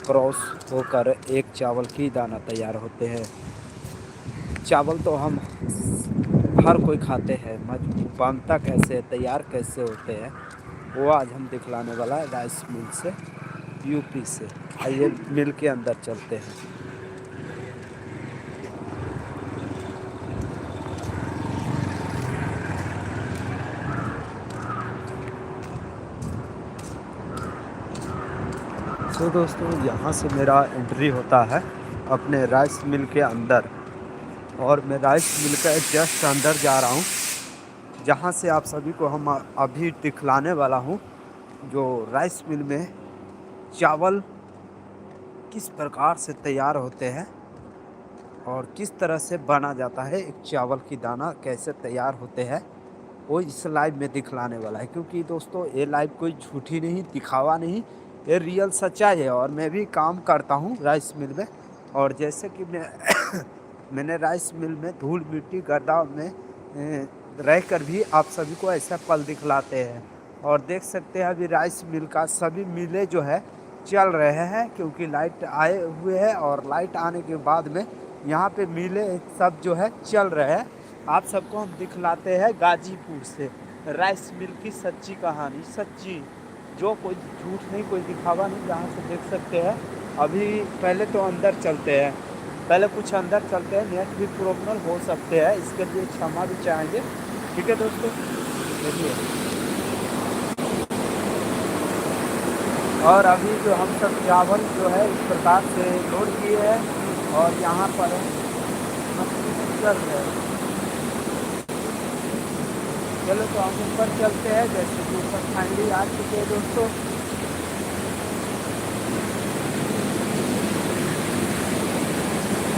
Cross होकर एक चावल की दाना तैयार होते हैं। चावल तो हम हर कोई खाते हैं, बनता कैसे, तैयार कैसे होते हैं, वो आज हम दिखलाने वाला है राइस मिल से, यूपी से। आइए मिल के अंदर चलते हैं। तो दोस्तों, यहाँ से मेरा एंट्री होता है अपने राइस मिल के अंदर, और मैं राइस मिल के जस्ट अंदर जा रहा हूँ, जहाँ से आप सभी को हम अभी दिखलाने वाला हूँ जो राइस मिल में चावल किस प्रकार से तैयार होते हैं और किस तरह से बना जाता है, एक चावल की दाना कैसे तैयार होते हैं, वो इस लाइव में दिखलाने वाला है। क्योंकि दोस्तों, ये लाइव कोई झूठी नहीं, दिखावा नहीं, ये रियल सच्चाई है। और मैं भी काम करता हूँ राइस मिल में, और जैसे कि मैं मैंने राइस मिल में धूल मिट्टी गर्दा में रहकर भी आप सभी को ऐसा पल दिखलाते हैं। और देख सकते हैं अभी राइस मिल का सभी मिलें जो है चल रहे हैं, क्योंकि लाइट आए हुए हैं, और लाइट आने के बाद में यहाँ पे मिलें सब जो है चल रहे हैं। आप सबको हम दिखलाते हैं गाजीपुर से राइस मिल की सच्ची कहानी, सच्ची, जो कोई झूठ नहीं, कोई दिखावा नहीं, जहाँ से देख सकते हैं। अभी पहले तो अंदर चलते हैं, पहले कुछ अंदर चलते हैं, नेट भी प्रॉब्लम हो सकते हैं, इसके लिए क्षमा भी चाहेंगे। ठीक है दोस्तों, देखिए। और अभी जो हम सब चावल जो है इस प्रकार से लोड किए हैं, और यहाँ पर मछली चल रहे हैं। चलो तो हम ऊपर चलते हैं, जैसे कि ऊपर फाइनली आ चुके हैं दोस्तों।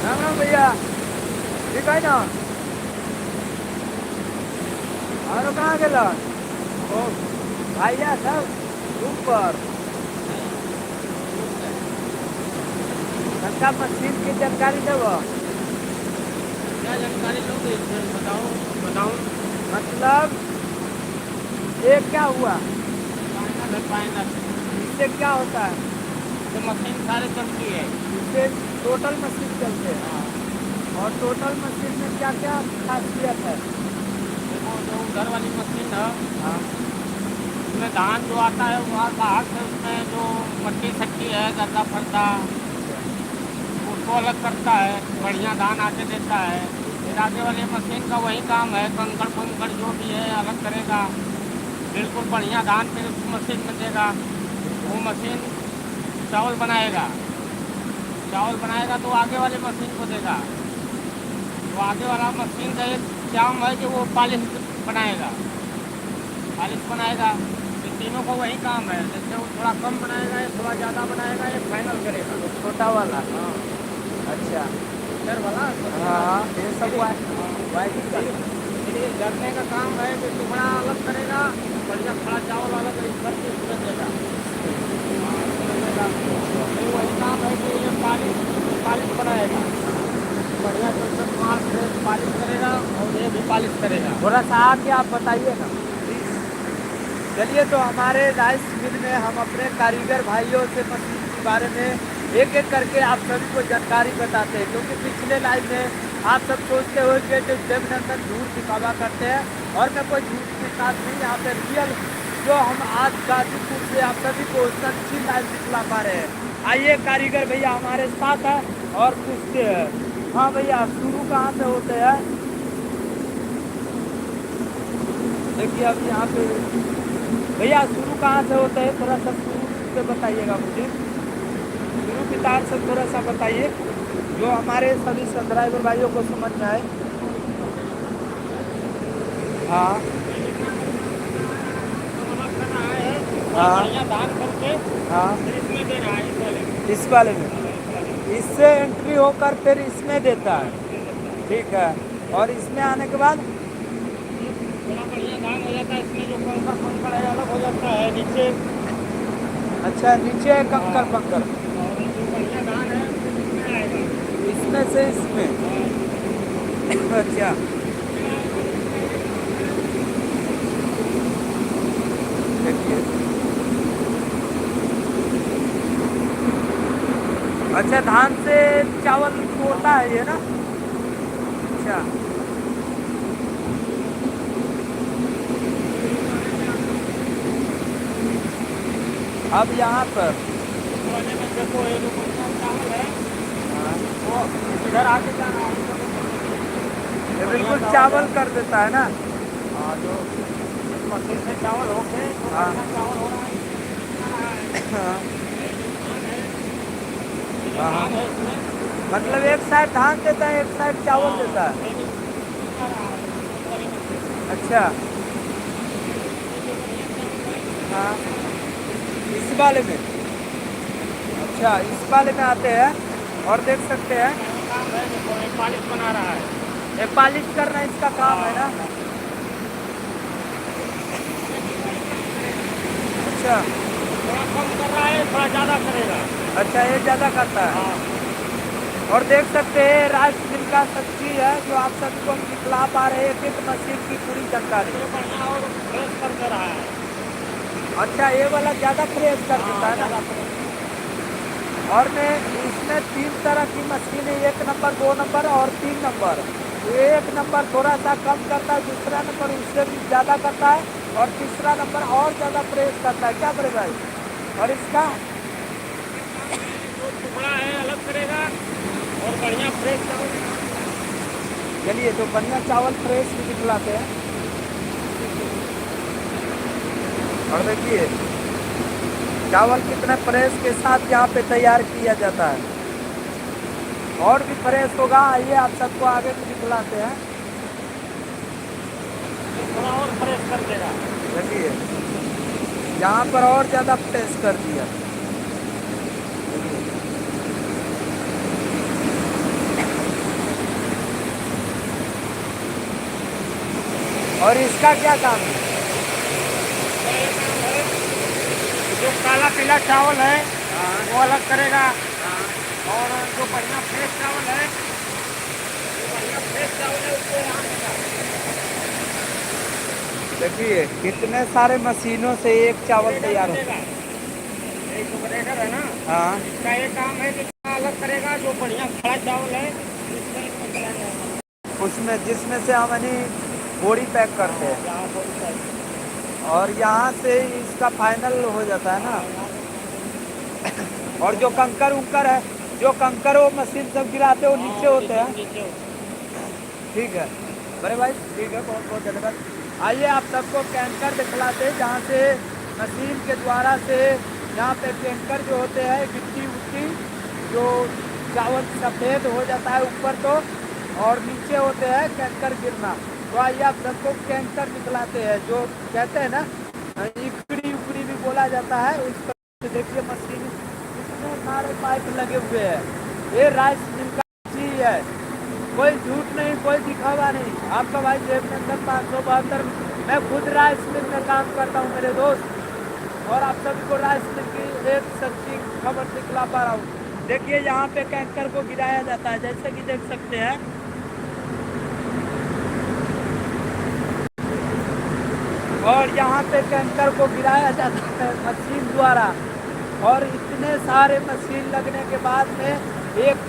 राम राम भैया, ठीक है ना? और कहाँ गेला? ओ भैया सब ऊपर सबका मशीन की जानकारी दो। क्या जानकारी लोगे? बताओ बताओ। मतलब ये क्या हुआ, फाइनल है फाइनल। इससे क्या होता है? तो मशीन सारे चलती है। इससे टोटल मशीन चलते हैं। हाँ। और टोटल मशीन में क्या क्या खासियत है? देखो, जो उधर वाली मशीन है हाँ उसमें धान जो आता है वो बाहर से, उसमें जो मट्टी सट्टी है, गर्दा फर्दा, उसको अलग करता है, बढ़िया धान आके देता है। फिर आगे वाली मशीन का वही काम है, कंकड़ पंकड़ जो भी है अलग करेगा, बिल्कुल बढ़िया धान फिर उस मशीन में देगा। वो मशीन चावल बनाएगा, चावल बनाएगा तो आगे वाली मशीन को देगा। तो आगे वाला मशीन का एक काम है कि वो पालिश बनाएगा, पालिश बनाएगा। ये तीनों का वही काम है। जैसे वो थोड़ा कम बनाएगा या थोड़ा ज़्यादा बनाएगा, ये फाइनल करेगा। तो छोटा वाला। हाँ, अच्छा। इधर वाला हाँ, ये सब वाइटिंग का। फिर ये जलने का काम है कि टुकड़ा अलग करेगा, बढ़िया खड़ा चावल अलग करके उसमें देगा। फिर वही काम है कि ये पालिश पालिश बनाएगा, बढ़िया चल मार से पालिश करेगा, और ये भी पालिश करेगा। थोड़ा सा आके आप बताइए ना प्लीज। चलिए, तो हमारे राइस मिल में हम अपने कारीगर भाइयों से मशीन के बारे में एक एक करके आप सभी को जानकारी बताते हैं। क्योंकि पिछले लाइव में आप सब सोचते हो कि देवनंदन झूठ दिखावा करते हैं, और मैं कोई झूठ के साथ नहीं, यहाँ पे रियल जो हम आज गाजीपुर से आप सभी को सच्ची लाइव दिखला पा रहे हैं। आइए, कारीगर भैया हमारे साथ है और पूछते हैं। हाँ भैया, शुरू कहाँ से होते हैं? देखिए अब यहाँ पे भैया शुरू कहाँ से होते हैं, थोड़ा सा शुरू से बताइएगा मुझे। शुरू की तार से थोड़ा सा बताइए, जो हमारे सभी सब्सक्राइबर भाइयों को समझ में आए। हाँ हाँ, बढ़िया धान करके हाँ, फिर इसमें दे रहा है, इस वाले में। इस वाले में इससे एंट्री होकर फिर इसमें देता है। ठीक है, और इसमें आने के बाद थोड़ा बढ़िया धान हो जाता है, इसमें जो कंकड़ पंकड़ है अलग हो जाता है नीचे। अच्छा, नीचे है कंकर पंकर, और जो बढ़िया धान है इसमें आएगा। इसमें से इसमें। अच्छा, देखिए अच्छा, धान से चावल होता है ये ना? अच्छा। अब यहाँ पर इस वाले में देखो ये जो बढ़िया चावल है हाँ, वो इधर आके जाना है। ये बढ़िया बिल्कुल चावल कर देता है ना? हाँ, जो इस मशीन से चावल होके तो हाँ बढ़िया चावल हो रहा है। हाँ ये जो हाँ हाँ। धान है इसमें मतलब एक साइड धान देता है, एक साइड चावल देता है। ये जो आ रहा है, इस वाले में अच्छा। हाँ, इस वाले में। अच्छा, इस वाले में आते हैं और देख सकते हैं काम है, देखो ये पालिश बना रहा है। ये पालिश करना इसका काम है ना? अच्छा। थोड़ा कम कर रहा है, थोड़ा ज़्यादा करेगा। अच्छा, ये ज़्यादा करता है। हाँ, और देख सकते हैं राइस मिल का सब्जी है जो आप सभी को हम दिखला पा रहे हैं, एक मशीन की पूरी जानकारी। ये बढ़िया और फ्रेश कर दे रहा है। अच्छा, ये वाला ज़्यादा फ्रेश कर देता हाँ, है ना? ज़्यादा फ्रेश। और मैं इसमें 3 तरह की मशीन है, 1 नंबर, 2 नंबर और 3 नंबर। ये 1 नंबर थोड़ा सा कम करता है, दूसरा नंबर उससे भी ज़्यादा करता है और तीसरा नंबर और ज़्यादा प्रेस करता है। क्या बड़े भाई? और इसका जो टुकड़ा है अलग करेगा और बढ़िया फ्रेश चावल। चलिए तो बढ़िया चावल फ्रेश भी दिखलाते हैं। और देखिए चावल कितने फ्रेश के साथ यहाँ पे तैयार किया जाता है। और भी फ्रेश होगा, आइए आप सबको आगे भी दिखलाते हैं। थोड़ा और फ्रेश कर देगा। देखिए यहाँ पर और ज़्यादा फ्रेश कर दिया। और इसका क्या काम है? जो काला पीला चावल है हाँ वो अलग करेगा हाँ। और जो बढ़िया फ्रेश चावल है, जो बढ़िया फ्रेश चावल है उसको यहाँ देगा। देखिए कितने सारे मशीनों से एक चावल तैयार होता है। एक जो ग्रेडर है ना, हाँ, इसका ये काम है कि अलग करेगा जो बढ़िया खड़ा चावल है इसमें चला जाएगा। उसमें जिसमें से हम यानी बोरी पैक करते हैं यहाँ पर और यहाँ से इसका फाइनल हो जाता है ना। और जो कंकर उंकर है, जो कंकर वो मशीन सब गिराते हैं वो नीचे होते हैं। नीचे ठीक है बड़े भाई, ठीक है, बहुत बहुत धन्यवाद। आइए आप सबको कैंकर दिखलाते हैं जहाँ से मशीन के द्वारा से यहाँ पे कैंकर जो होते हैं गिट्टी उट्टी जो चावल सफ़ेद हो जाता है ऊपर तो, और नीचे होते हैं कैंकर गिरना। तो आइए आप सबको कैंकर दिखलाते हैं जो कहते हैं ना इकड़ी उकड़ी भी बोला जाता है उस पर। देखिए मशीन कितने सारे पाइप लगे हुए हैं। ये राइस मिल का चीज है, कोई झूठ नहीं, कोई दिखावा नहीं। आपका भाई देवनंदन 572, मैं खुद राइस मिल में काम करता हूँ मेरे दोस्त, और आप सभी को राइस मिल की एक सच्ची खबर दिखला पा रहा हूँ। देखिए यहाँ पे कैंकर को गिराया जाता है जैसे कि देख सकते हैं। और यहाँ पे कैंकर को गिराया जाता है मशीन द्वारा, और इतने सारे मशीन लगने के बाद में एक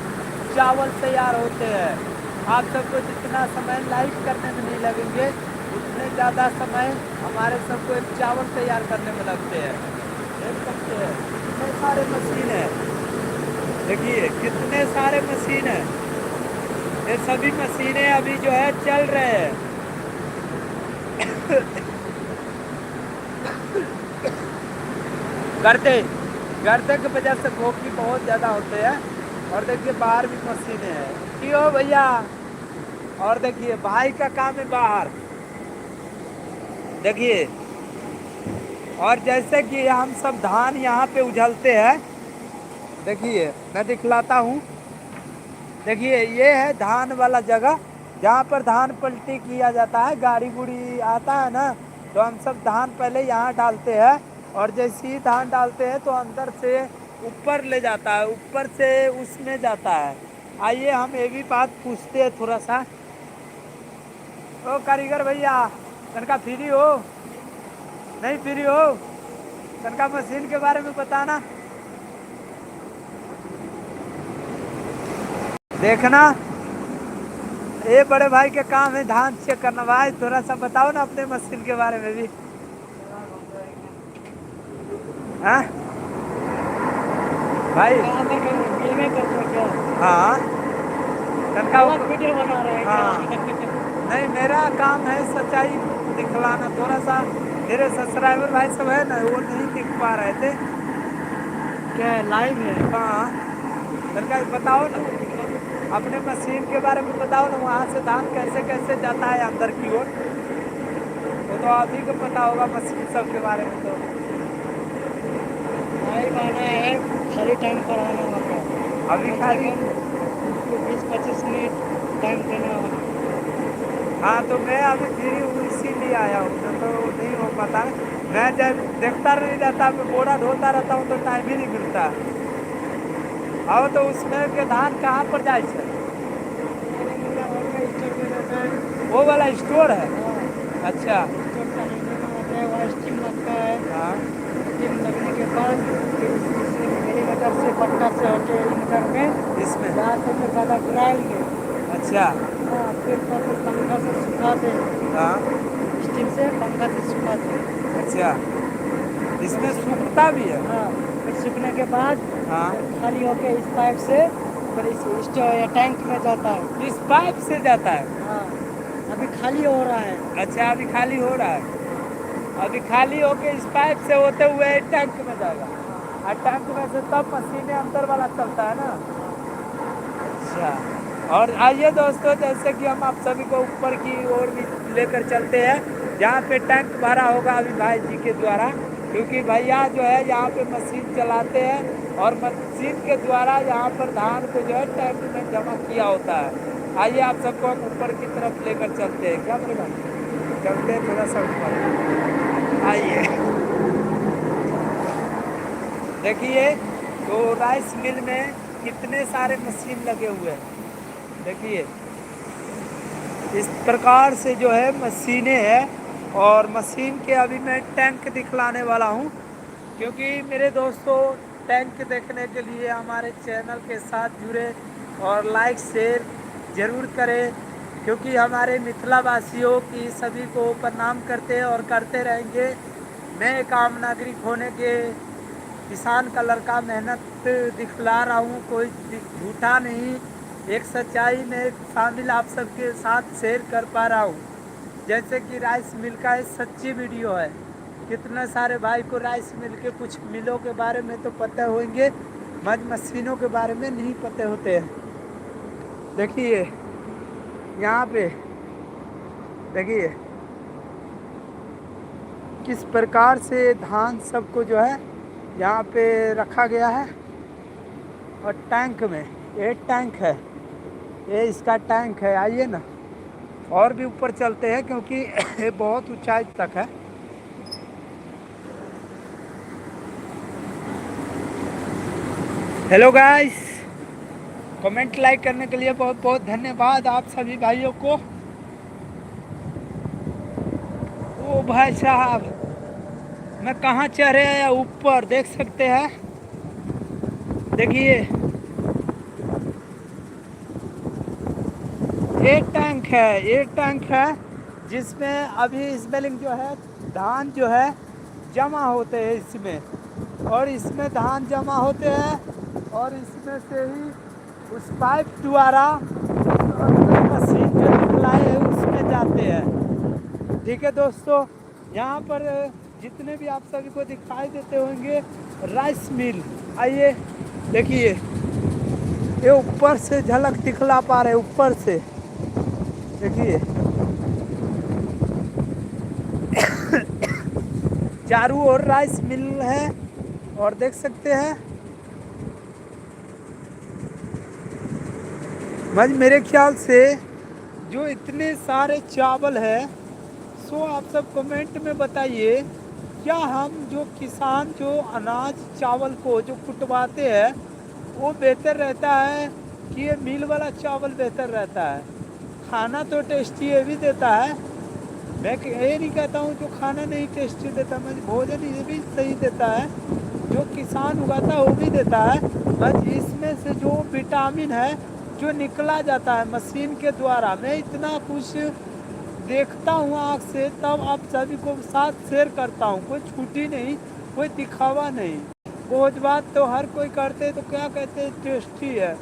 चावल तैयार होते हैं। आप सबको जितना समय लाइव करने में नहीं लगेंगे उतने ज़्यादा समय हमारे सबको एक चावल तैयार करने में लगते हैं। देख सकते हैं कितने सारे मशीन है, देखिए कितने सारे मशीन है। ये सभी मशीनें अभी जो है चल रहे हैं। गर्दे गर्दे की वजह से खोखी बहुत ज़्यादा होते हैं। और देखिए बाहर भी मशीनें हैं क्यों भैया। और देखिए भाई का काम है बाहर, देखिए। और जैसे कि हम सब धान यहाँ पे उझलते हैं, देखिए मैं दिखलाता हूँ। देखिए ये है धान वाला जगह जहाँ पर धान पलटी किया जाता है, गाड़ी गुड़ी आता है ना, तो हम सब धान पहले यहाँ डालते हैं और जैसे ही धान डालते हैं तो अंदर से ऊपर ले जाता है, ऊपर से उसमें जाता है। आइए हम ये भी बात पूछते हैं थोड़ा सा। ओ कारीगर भैया तनका फ्री हो? नहीं फ्री हो? तनका मशीन के बारे में बताना। देखना, ये बड़े भाई के काम है धान चेक करना। भाई थोड़ा सा बताओ ना अपने मशीन के बारे में भी। हाँ भाई। हाँ तनका वीडियो बना रहे हैं हाँ नहीं, मेरा काम है सच्चाई दिखलाना। थोड़ा सा मेरे सब्सक्राइबर भाई सब है ना, वो नहीं दिख पा रहे थे। क्या लाइव है? हाँ तनका बताओ ना अपने मशीन के बारे में, बताओ ना वहाँ से धान कैसे कैसे जाता है अंदर की ओर। वो तो आप ही को पता होगा मशीन सब के बारे में। तो लाइव आना है, खाली टाइम पर आना होगा। अभी खाली 20-25 मिनट टाइम देना होगा। हाँ तो मैं अभी फ्री हूँ इसीलिए आया हूँ, तो नहीं हो पाता। मैं जब देखता नहीं रहता, मैं बोरा ढोता रहता हूँ तो टाइम ही नहीं मिलता। आओ तो उसमें के धान कहाँ पर जाए छे? वो वाला स्टोर है। अच्छा स्टीम लगता है। हाँ स्टीम लगने के बाद फिर मेरी मदद से पट्टा से होते इंटर में इसमें। जहाँ से मैं ज़्यादा गिराएंगे। अच्छा हाँ फिर पंखा से सुखाते हैं। हाँ स्टीम से पंखा से सुखाते हैं। अच्छा, इसमें सूखता भी है। हाँ फिर सूखने के बाद हाँ खाली होके इस पाइप से फिर इस टैंक में जाता है। इस पाइप से जाता है। हाँ अभी खाली हो रहा है। अच्छा अभी खाली हो रहा है। अभी खाली होके इस पाइप से होते हुए टैंक में जाएगा, और टैंक में से तब मशीनें अंदर वाला चलता है ना। अच्छा और आइए दोस्तों, जैसे कि हम आप सभी को ऊपर की ओर भी लेकर चलते हैं, जहाँ पे टैंक भरा होगा अभी भाई जी के द्वारा, क्योंकि भैया जो है यहाँ पे मशीन चलाते हैं और मशीन के द्वारा यहाँ पर धान को जो है टैंक में जमा किया होता है। आइए आप सबको हम ऊपर की तरफ लेकर चलते हैं। क्या मेरे भाई, चलते हैं थोड़ा सा ऊपर। आइए देखिए, तो राइस मिल में कितने सारे मशीन लगे हुए हैं। देखिए इस प्रकार से जो है मशीनें हैं, और मशीन के अभी मैं टैंक दिखलाने वाला हूँ, क्योंकि मेरे दोस्तों टैंक देखने के लिए हमारे चैनल के साथ जुड़े और लाइक शेयर ज़रूर करें, क्योंकि हमारे मिथिला वासियों की सभी को प्रणाम करते हैं और करते रहेंगे। मैं एक आम नागरिक होने के किसान का लड़का मेहनत दिखला रहा हूँ, कोई झूठा नहीं, एक सच्चाई में शामिल आप सबके साथ शेयर कर पा रहा हूँ। जैसे कि राइस मिल का एक सच्ची वीडियो है। कितने सारे भाई को राइस मिल के कुछ मिलों के बारे में तो पता होंगे, मज मशीनों के बारे में नहीं पते होते हैं। देखिए यहाँ पे देखिए किस प्रकार से धान सबको जो है यहाँ पे रखा गया है। और टैंक में, ये टैंक है, ये इसका टैंक है। आइए ना और भी ऊपर चलते हैं, क्योंकि ये बहुत ऊंचाई तक है। हेलो गाइस, कमेंट लाइक करने के लिए बहुत बहुत धन्यवाद आप सभी भाइयों को। ओ भाई साहब, मैं कहाँ चढ़े हैं? ऊपर देख सकते हैं। देखिए ये टैंक है जिसमें अभी स्मेलिंग जो है धान जो है जमा होते हैं इसमें, और इसमें धान जमा होते हैं, और इसमें से ही उस पाइप द्वारा मशीन जो निकलाए है उसमें जाते हैं। ठीक है दोस्तों, यहाँ पर जितने भी आप सभी को दिखाई देते होंगे राइस मिल। आइए देखिए, ये ऊपर से झलक दिखला पा रहे, ऊपर से देखिए चारों ओर राइस मिल है, और देख सकते हैं भाई मेरे ख्याल से जो इतने सारे चावल है, सो आप सब कमेंट में बताइए, क्या हम जो किसान जो अनाज चावल को जो कुटवाते हैं वो बेहतर रहता है कि ये मिल वाला चावल बेहतर रहता है? खाना तो टेस्टी ये भी देता है, मैं ये नहीं कहता हूँ जो खाना नहीं टेस्टी देता, मैं भोजन ये भी सही देता है, जो किसान उगाता है वो भी देता है, बस इसमें से जो विटामिन है जो निकला जाता है मशीन के द्वारा। मैं इतना कुछ देखता हूँ आँख से, तब आप सभी को साथ शेयर करता हूँ। कोई छुट्टी नहीं, कोई दिखावा नहीं। भोज बात तो हर कोई करते, तो क्या कहते हैं, टेस्टी है।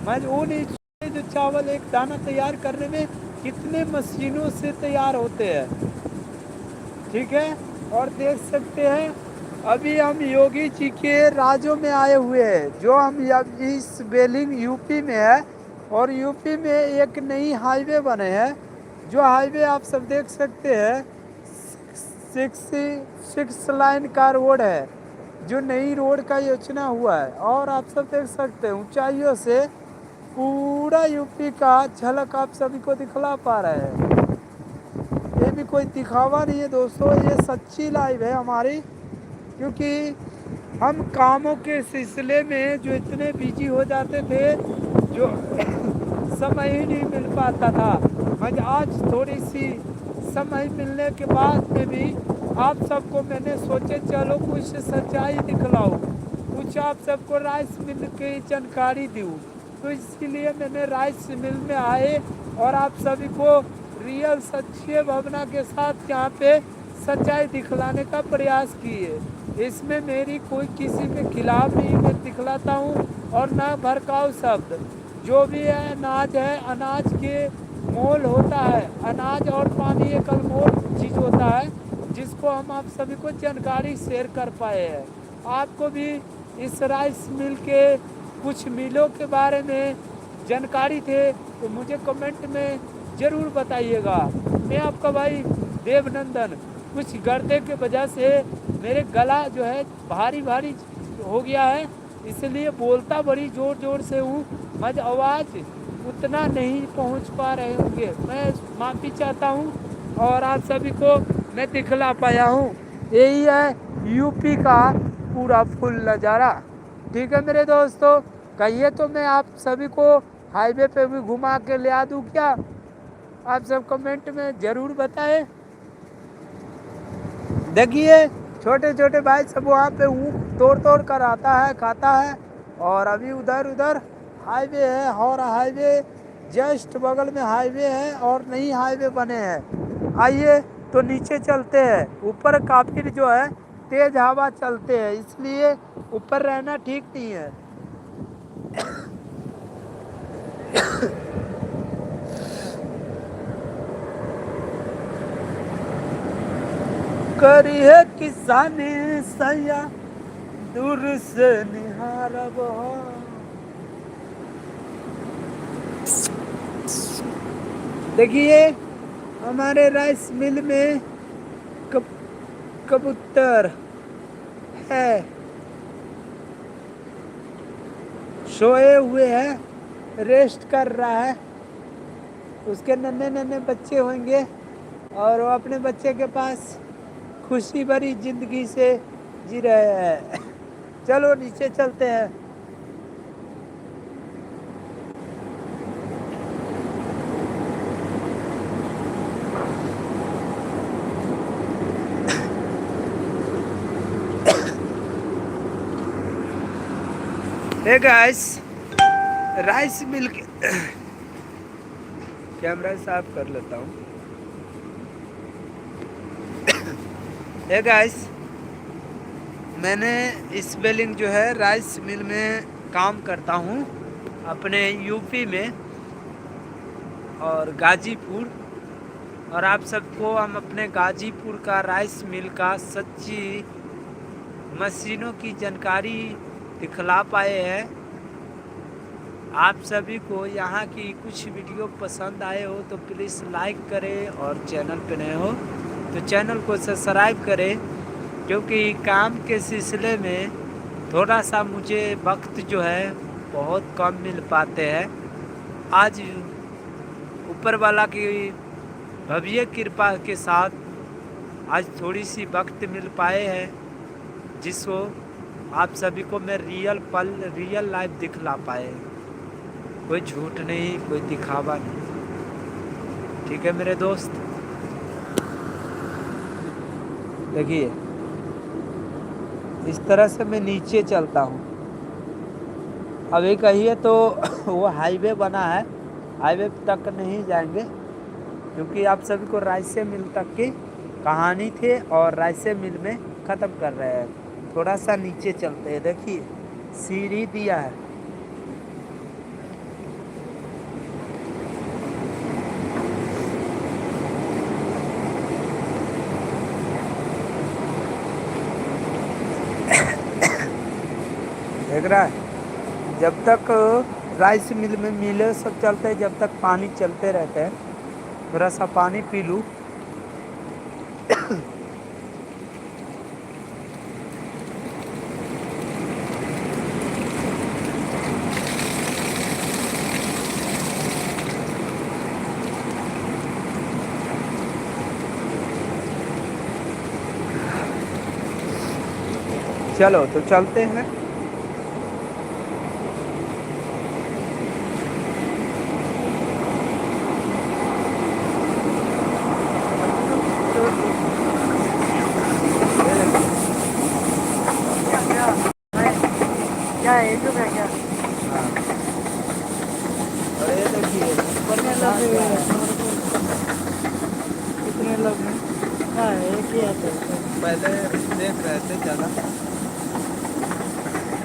मैं वो नहीं सोचते जो चावल एक दाना तैयार करने में कितने मशीनों से तैयार होते हैं। ठीक है, और देख सकते हैं अभी हम योगी जी के राज्यों में आए हुए हैं, जो हम इस बेलिंग यूपी में है। और यूपी में एक नई हाईवे बने हैं, जो हाईवे आप सब देख सकते हैं। 6 लाइन का रोड है, जो नई रोड का योजना हुआ है। और आप सब देख सकते हैं ऊंचाइयों से पूरा यूपी का झलक आप सभी को दिखला पा रहे हैं। ये भी कोई दिखावा नहीं है दोस्तों, ये सच्ची लाइव है हमारी। क्योंकि हम कामों के सिलसिले में जो इतने बिजी हो जाते थे, जो समय ही नहीं मिल पाता था। मगर आज थोड़ी सी समय मिलने के बाद में भी आप सबको मैंने सोचे चलो कुछ सच्चाई दिखलाऊं, कुछ आप सबको राइस मिल की जानकारी दूं। तो इसीलिए मैंने राइस मिल में आए और आप सभी को रियल सच्चे भावना के साथ यहाँ पे सच्चाई दिखलाने का प्रयास किए। इसमें मेरी कोई किसी के खिलाफ नहीं मैं दिखलाता हूँ, और ना भड़काऊ शब्द। जो भी है अनाज है, अनाज के मोल होता है। अनाज और पानी एक अनमोल चीज़ होता है, जिसको हम आप सभी को जानकारी शेयर कर पाए हैं। आपको भी इस राइस मिल के कुछ मिलों के बारे में जानकारी थे तो मुझे कमेंट में ज़रूर बताइएगा। मैं आपका भाई देवनंदन, कुछ गर्दे के वजह से मेरे गला जो है भारी भारी हो गया है, इसलिए बोलता बड़ी ज़ोर ज़ोर से हूँ, मगर आवाज़ उतना नहीं पहुँच पा रहे होंगे। मैं माफ़ी चाहता हूँ और आप सभी को मैं दिखला पाया हूँ। यही है यूपी का पूरा फुल नज़ारा। ठीक है मेरे दोस्तों, कहिए तो मैं आप सभी को हाईवे पे भी घुमा के ले आ दूँ क्या? आप सब कमेंट में ज़रूर बताएं। देखिए छोटे छोटे भाई सब वहाँ पे ऊँख तोड़ तोड़ कर आता है, खाता है। और अभी उधर उधर हाईवे है, और हाईवे जस्ट बगल में हाईवे है और नई हाईवे बने हैं। आइए तो नीचे चलते हैं। ऊपर काफ़ी जो है तेज हवा चलते हैं, इसलिए ऊपर रहना ठीक नहीं है। करी है किसानी सैया दूर से निहारब। देखिए हमारे राइस मिल में कबूतर है, सोए हुए है, रेस्ट कर रहा है। उसके नन्हे नन्हे बच्चे होंगे और वो अपने बच्चे के पास खुशी भरी जिंदगी से जी रहे हैं। चलो नीचे चलते हैं। हे गाइस, राइस मिल के कैमरा साफ कर लेता हूँ। हे गाइस, मैंने इस बेलिंग जो है राइस मिल में काम करता हूँ अपने यूपी में और गाजीपुर। और आप सबको हम अपने गाजीपुर का राइस मिल का सच्ची मशीनों की जानकारी दिखला पाए हैं। आप सभी को यहाँ की कुछ वीडियो पसंद आए हो तो प्लीज़ लाइक करें, और चैनल पे नए हो तो चैनल को सब्सक्राइब करें। क्योंकि काम के सिलसिले में थोड़ा सा मुझे वक्त जो है बहुत कम मिल पाते हैं। आज ऊपर वाला की भव्य कृपा के साथ आज थोड़ी सी वक्त मिल पाए हैं, जिसको आप सभी को मैं रियल लाइफ दिखला पाए। कोई झूठ नहीं, कोई दिखावा नहीं। ठीक है मेरे दोस्त, देखिए इस तरह से मैं नीचे चलता हूँ। अभी कहिए तो वो हाईवे बना है, हाईवे तक नहीं जाएंगे क्योंकि आप सभी को राइस मिल तक की कहानी थे और राइस मिल में ख़त्म कर रहे हैं। थोड़ा सा नीचे चलते हैं, देखिए सीढ़ी दिया है। देख रहा है, जब तक राइस मिल में मिले सब चलते हैं, जब तक पानी चलते रहते हैं। थोड़ा सा पानी पी लूँ। चलो तो चलते हैं। क्या यूट्यूब है क्या? हाँ, और ये देखिए कितने लोग कितने लोग हैं? हाँ एक ही आता है। पहले देख रहे थे ज़्यादा,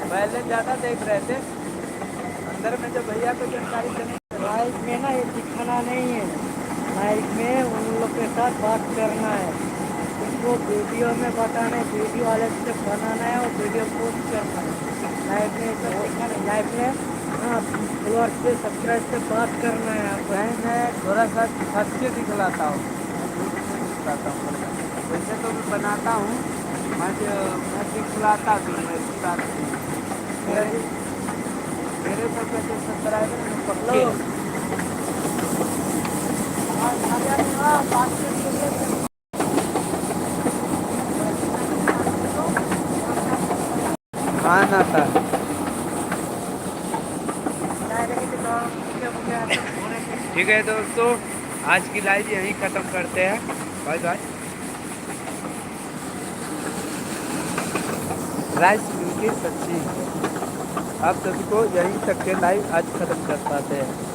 पहले ज़्यादा देख रहे थे। अंदर में जब भैया को जानकारी देने लाइफ में ना ये दिखाना नहीं है, लाइफ में उन लोग के साथ बात करना है, उनको वीडियो में बताना है, वीडियो वाले से बनाना है और वीडियो पोस्ट करना है। लाइफ में सब दिखाना है, लाइफ में हाँ फॉलोअर से सब्सक्राइब से बात करना है आपको। भाई मैं थोड़ा सा सच्चे दिखलाता हूँ, दिखलाता हूँ। वैसे तो मैं बनाता हूँ, मैं दिखलाता भी हूँ एक साथ। मेरे सब के सब्सक्राइबर में पक्के हैं। मान आता है। ठीक है दोस्तों, आज की लाइव यहीं ख़त्म करते हैं। Bye bye. राइस मिल की सच्ची, आप सभी को यहीं तक के लाइव आज ख़त्म कर पाते हैं।